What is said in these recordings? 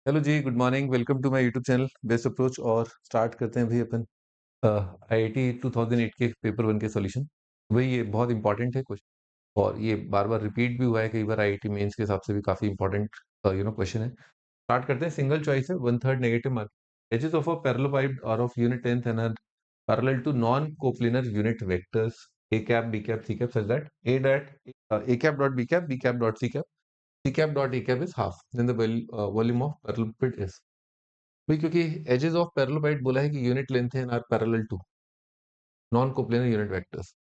Hello ji, good morning. Welcome to my YouTube channel best approach. और start करते हैं भाई अपन आईआईटी 2008 के पेपर वन के सॉल्यूशन। वही ये बहुत इंपॉर्टेंट है क्वेश्चन, और ये बार बार रिपीट भी हुआ है कई बार आईआईटी मेंस के हिसाब से भी काफी इंपॉर्टेंट क्वेश्चन है। स्टार्ट करते हैं। सिंगल चॉइस है, one third negative mark. Edges of a parallelepiped are of unit length and are parallel to non coplanar unit vectors a cap b cap c cap such that a cap dot b cap dot c cap dot a cap is half, then the volume of parallelopiped is। भाई क्योंकि edges of पैरेललोपाइड बोला है कि unit length है are parallel to non coplanar unit vectors.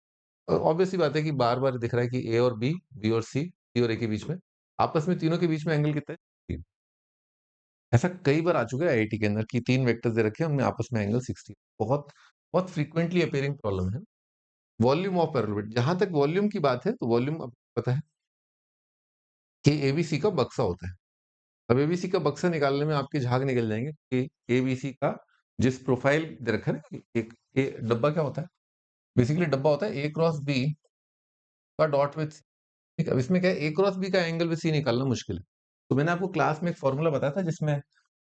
Obvious सी बात है कि बार बार दिख रहा है कि ए और बी और सी और ए के बीच में, आपस में तीनों के बीच में एंगल कितना है 60। ऐसा कई बार आ चुका है आईआईटी के अंदर कि तीन वेक्टर्स दे रखे हैं, उनमें आपस में एंगल 60। बहुत बहुत फ्रीक्वेंटली अपेयरिंग प्रॉब्लम है। वॉल्यूम ऑफ पैरेललोपाइड, जहां तक वॉल्यूम की बात है तो वॉल्यूम अब पता है कि एबीसी का बक्सा होता है। अब एबीसी का बक्सा निकालने में आपके झाग निकल जाएंगे कि एबीसी का जिस प्रोफाइल दे रखा है ना कि एक डब्बा क्या होता है, बेसिकली डब्बा होता है ए क्रॉस बी का डॉट विथ। ठीक है, अब इसमें क्या है, ए क्रॉस बी का एंगल विथ सी निकालना मुश्किल है। तो मैंने आपको क्लास में एक फॉर्मूला बताया था जिसमें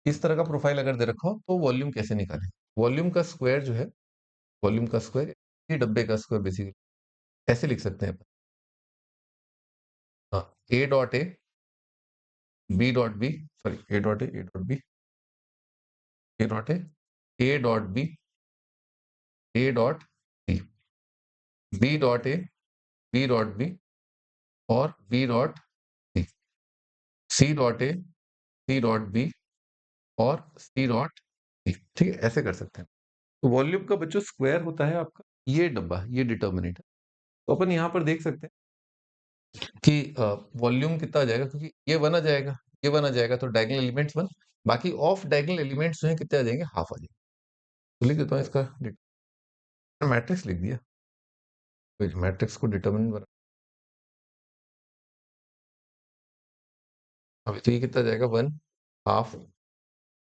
इस तरह का प्रोफाइल अगर दे रखा हो तो वॉल्यूम कैसे निकालें। वॉल्यूम का स्क्वायर जो है, वॉल्यूम का स्क्वायर ये डब्बे का स्क्वायर बेसिकली ऐसे लिख सकते हैं। हाँ, A dot A B dot B, sorry A dot A dot B, A dot A dot B, A dot C, B dot A B dot B और B dot C, C dot A C dot B और C dot C. ठीक है, ऐसे कर सकते हैं। तो volume का बच्चों स्क्वायर होता है आपका ये डब्बा, ये डिटर्मिनेंट है। तो अपन यहाँ पर देख सकते हैं कि वॉल्यूम कितना आ जाएगा, क्योंकि ये वन आ जाएगा, ये वन आ जाएगा, तो डायगोनल एलिमेंट्स वन, बाकी ऑफ डायगोनल एलिमेंट्स जो है कितने आ जाएंगे, हाफ आ जाएंगे। तो लिख देता हूँ इसका मैट्रिक्स लिख दिया, मैट्रिक्स को डिटर्मिनेंट बना। अभी तो ये कितना आ जाएगा, वन, हाफ,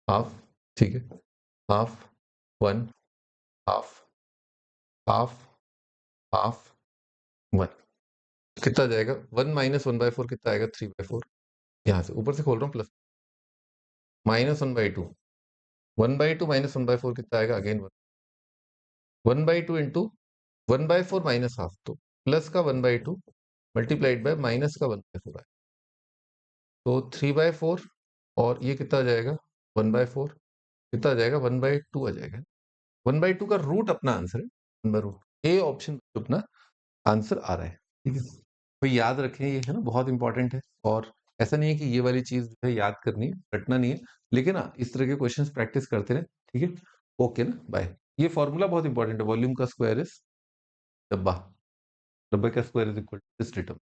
हाफ, ठीक है, half, one, half, half, half, one. कितना जाएगा, one minus one by four कितना आएगा, थ्री बाय फोर। यहाँ से ऊपर से खोल रहा हूँ, plus minus one by to, one by to minus one by four कितना आएगा, again one, one by two into one by four minus half, तो प्लस का one by two multiplied by minus का वन बाय फोर आएगा, तो three by four. और ये कितना आ जाएगा, वन बाय फोर कितना आ जाएगा, वन बाई टू आ जाएगा। वन बाई टू का रूट अपना आंसर है, one by root, A option अपना आंसर आ रहा है। ठीक है, तो याद रखें, ये है ना बहुत इंपॉर्टेंट है। और ऐसा नहीं है कि ये वाली चीज जो है याद करनी है, रटना नहीं है, लेकिन हाँ इस तरह के क्वेश्चंस प्रैक्टिस करते रहे। ठीक है, ओके ना, बाय। ये फॉर्मूला बहुत इंपॉर्टेंट है, वॉल्यूम का स्क्वायर इज डब्बा, डब्बे का square is equal to this return.